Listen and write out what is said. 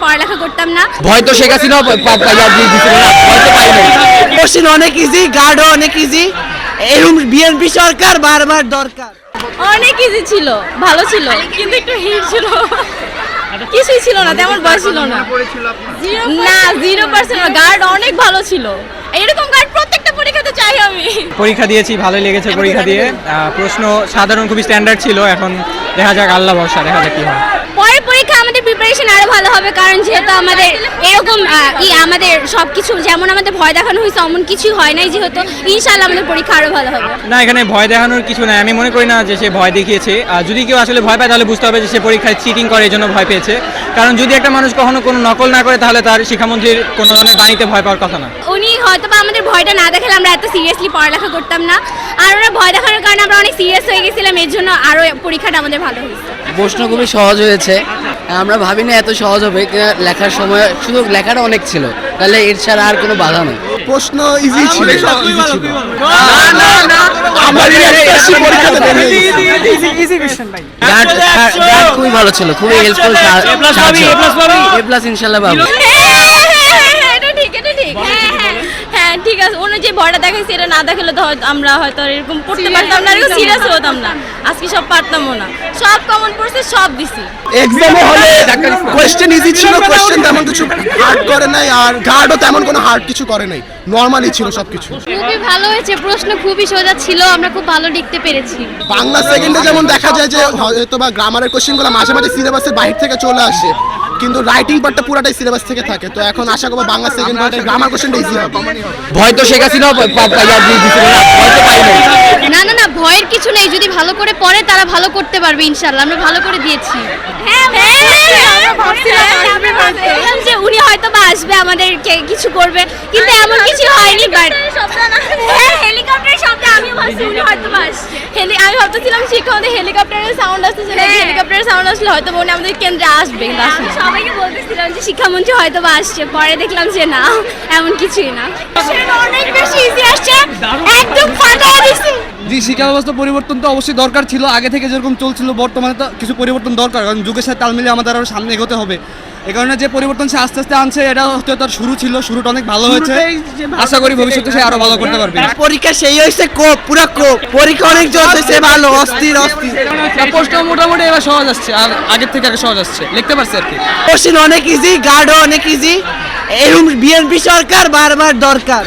পড়ালেখা করতাম না। ভয় তো শেখ হাসিনা কোশ্চেন অনেক ইজি, গার্ডও অনেক ইজি, এরকম বিএনপি সরকার বারবার দরকার। অনেক ইজি ছিল, ভালো ছিল, কিন্তু একটু হিট ছিল, কিছুই ছিল না, তেমন ভয় ছিল না। না 0% গার্ড অনেক ভালো ছিল, এরকম গার্ড প্রত্যেকটা পরীক্ষাতে চাই আমি। পরীক্ষা দিয়েছি, ভালোই লেগেছে পরীক্ষা দিয়ে। প্রশ্ন সাধারণ খুবই স্ট্যান্ডার্ড ছিল, এখন দেখা যাক, আল্লাহ ভরসা, দেখা যাক কি হয়। পরের পরীক্ষা আমাদের প্রিপারেশন আরো ভালো হবে, কারণ যেহেতু আমাদের এরকম আমাদের সবকিছু যেমন আমাদের ভয় দেখানো হয়েছে অমন কিছু হয় নাই, যেহেতু ইনশাআল্লাহ আমাদের পরীক্ষা আরো ভালো হবে। না, এখানে ভয় দেখানোর কিছু নাই, আমি মনে করি না যে সে ভয় দেখিয়েছে। যদি কেউ আসলে ভয় পায় তাহলে বুঝতে হবে যে সে পরীক্ষায় চিটিং করে, এই জন্য ভয় পেয়েছে। কারণ যদি একটা মানুষ কখনো কোনো নকল না করে তাহলে তার শিক্ষামন্ত্রীর কোনো ধরনের বাণীতে ভয় পাওয়ার কথা না। উনি হয়তো বা আমাদের ভয়টা না দেখালে আমরা এত সিরিয়াসলি পড়ালেখা করতাম না, আর ওরা ভয় দেখানোর কারণে আমরা অনেক সিরিয়াস হয়ে গেছিলাম, এর জন্য আরো পরীক্ষাটা আমাদের ভালো হয়েছে। প্রশ্ন খুবই সহজ হয়েছে, আমরা ভাবিনি এত সহজ হবে। লেখার সময় শুধু লেখাটা অনেক ছিল, তাহলে এর ছাড়া আর কোনো বাধা নেই। প্রশ্ন ইজি ছিল, খুবই ভালো ছিল, খুবই হেল্পফুল, A+ ইনশাআল্লাহ পাবো। এটা ঠিক, এটা ঠিক, হ্যাঁ ঠিক আছে। ওনার যে ভয়টা দেখাইছে এটা না দেখালে তো আমরা হয়তো এরকম পড়তে পারতাম না, এরকম সিরিয়াস হতাম না, আজকে সব পারতামও না, সব কমন পড়ছে, সব দিছি। এক্সামে হলে কোশ্চেন ইজি ছিল, কোশ্চেন তেমন কিছু হার্ড করে নাই, আর গার্ডও তেমন কোনো হার্ড কিছু করে নাই, নরমালি ছিল সবকিছু। খুবই ভালো হয়েছে, প্রশ্ন খুবই সোজা ছিল, আমরা খুব ভালো লিখতে পেরেছি। বাংলা সেকেন্ডে যেমন দেখা যায় যে হয়তো বা গ্রামারের কোশ্চেনগুলো মাঝে মাঝে সিলেবাসের বাইরে থেকে চলে আসে, কিন্তু রাইটিং পার্টটা পুরাটাই সিলেবাস থেকে থাকে। তো এখন আশা করব বাংলা সেকেন্ড পার্টে গ্রামার কোশ্চেনটা ইজি হবে। ভয় তো শেখ হাসিনা না না না, ভয়ের কিছু নেই, যদি ভালো করে পড়ে তারা ভালো করতে পারবে ইনশাআল্লাহ, আমরা ভালো করে দিয়েছি। যে উনি হয়তো বা আসবে, আমাদেরকে কিছু করবে, কিন্তু এমন কিছু হয়নি। বাট হেলিকপ্টারের শব্দ আমি ভাবছি উনি হয়তো বা আসছে, আমি ভাবতেছিলাম শিক্ষকদের হেলিকপ্টারের সাউন্ড আসছে, হেলিকপ্টারের সাউন্ড আসলে হয়তো উনি আমাদের কেন্দ্রে আসবে, কিন্তু আসলে সবাইকে বলতেছিলাম যে শিক্ষামন্ত্রী হয়তো বা আসছে, পরে দেখলাম যে না, এমন কিছুই না, অনেক বেশি ইজি আসছে, একদম ফাটায় দিছে। জি, শিক্ষা ব্যবস্থা পরিবর্তন তো অবশ্যই দরকার ছিল, আগে থেকে যেরকম চলছিল বর্তমানে তো কিছু পরিবর্তন দরকার, কারণ যুগের সাথে তাল মিলিয়ে আমাদের আরও সামনে এগোতে হবে। এই কারণে যে পরিবর্তন সে আস্তে আস্তে আনছে, এটা হয়তো তার শুরু ছিল, শুরুটা অনেক ভালো হয়েছে, আশা করি ভবিষ্যতে সে আরো ভালো করতে পারবে। পরীক্ষা সেই হয়েছে কোপ, পুরো কোপ, পরীক্ষা অনেক চলতেছে ভালো, অস্থির অস্থির। প্রশ্ন মোটামুটি এবার সহজ আসছে, আর আগের থেকে আগে সহজ আসছে, লিখতে পারছে আর কি। কোশ্চেন অনেক ইজি, গার্ডও অনেক ইজি, এরকম বিএনপি সরকার বারবার দরকার।